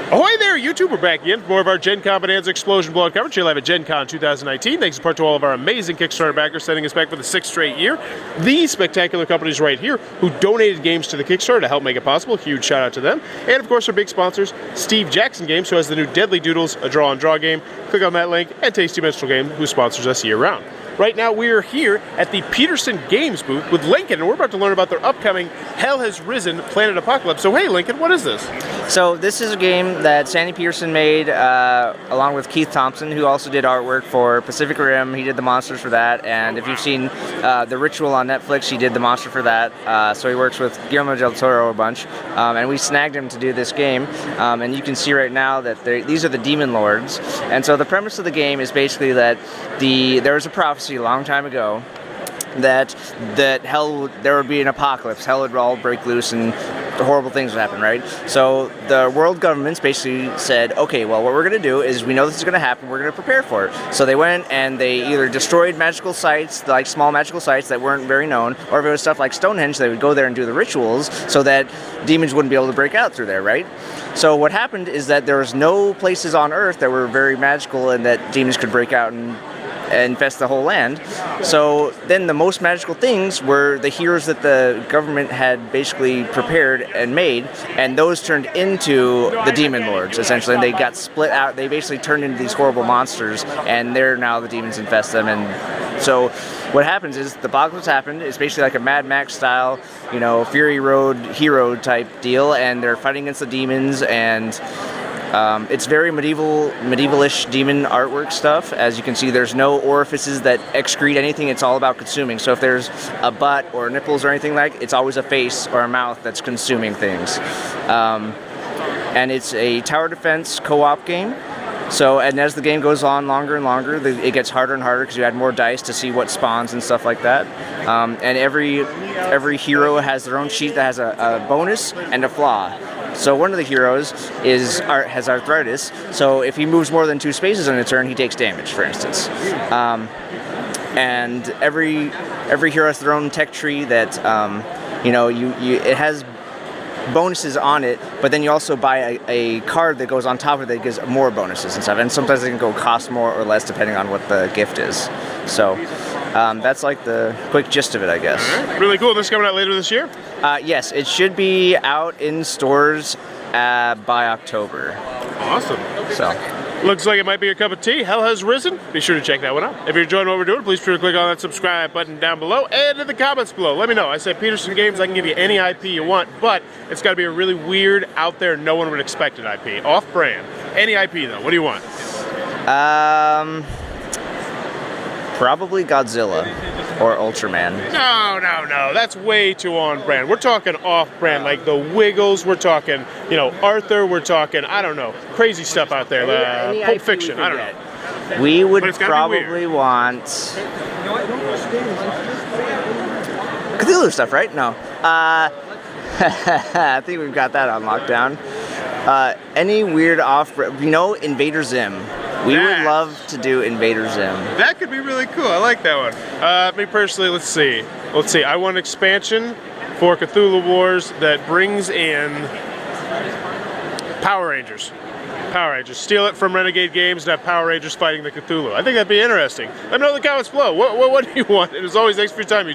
Ahoy there, YouTube! We're back again for more of our Gencon Bonanza Explosion Blowout coverage here live at Gencon 2019. Thanks in part to all of our amazing Kickstarter backers sending us back for the 6th straight year. These spectacular companies right here who donated games to the Kickstarter to help make it possible. Huge shout out to them. And of course our big sponsors, Steve Jackson Games, who has the new Deadly Doodles, a draw and draw game. Click on that link, and Tasty Minstrel Game, who sponsors us year round. Right now we are here at the Peterson Games booth with Lincoln, and we're about to learn about their upcoming Hell Has Risen Planet Apocalypse. So hey Lincoln, what is this? So this is a game that Sandy Peterson made along with Keith Thompson, who also did artwork for Pacific Rim. He did the monsters for that, and if you've seen The Ritual on Netflix, he did the monster for that. So he works with Guillermo del Toro a bunch, and we snagged him to do this game. And you can see right now that these are the Demon Lords. And so the premise of the game is basically that there was a prophecy a long time ago that there would be an apocalypse. Hell would all break loose and horrible things would happen, right? So the world governments basically said, okay, well, what we're going to do is we know this is going to happen, we're going to prepare for it. So they went and they either destroyed magical sites, like small magical sites that weren't very known, or if it was stuff like Stonehenge, they would go there and do the rituals so that demons wouldn't be able to break out through there, right? So what happened is that there was no places on Earth that were very magical and that demons could break out and infest the whole land. So then the most magical things were the heroes that the government had basically prepared and made, and those turned into the Demon Lords, essentially, and they got split out. They basically turned into these horrible monsters, and they're now the demons infest them. And so what happens is the apocalypse happened. It's basically like a Mad Max style, you know, Fury Road hero type deal, and they're fighting against the demons, and it's very medieval-ish demon artwork stuff. As you can see, there's no orifices that excrete anything. It's all about consuming. So if there's a butt or nipples or anything like, it's always a face or a mouth that's consuming things. And it's a tower defense co-op game. So, and as the game goes on longer and longer, it gets harder and harder because you add more dice to see what spawns and stuff like that. And every hero has their own sheet that has a bonus and a flaw. So one of the heroes has arthritis, so if he moves more than 2 spaces in a turn, he takes damage, for instance. And every hero has their own tech tree that, it has bonuses on it, but then you also buy a card that goes on top of it that gives more bonuses and stuff, and sometimes it can cost more or less depending on what the gift is. So that's like the quick gist of it, I guess. Really cool. This is coming out later this year? Yes, it should be out in stores by October. Awesome. So. Looks like it might be a cup of tea. Hell Has Risen. Be sure to check that one out. If you're enjoying what we're doing, please be sure to click on that subscribe button down below and in the comments below. Let me know. I said Peterson Games, I can give you any IP you want, but it's got to be a really weird, out there, no one would expect an IP. Off-brand. Any IP, though. What do you want? Probably Godzilla or Ultraman. No. That's way too on-brand. We're talking off-brand, like the Wiggles. We're talking, Arthur. We're talking, I don't know, crazy stuff out there. Pulp Fiction. I don't know. We would probably want Cthulhu stuff, right? No. I think we've got that on lockdown. Any weird Invader Zim. We would love to do Invader Zim. That could be really cool. I like that one. Me personally, let's see. I want an expansion for Cthulhu Wars that brings in Power Rangers. Steal it from Renegade Games and have Power Rangers fighting the Cthulhu. I think that'd be interesting. Let me know in the comments below. What do you want? And as always, thanks for your time.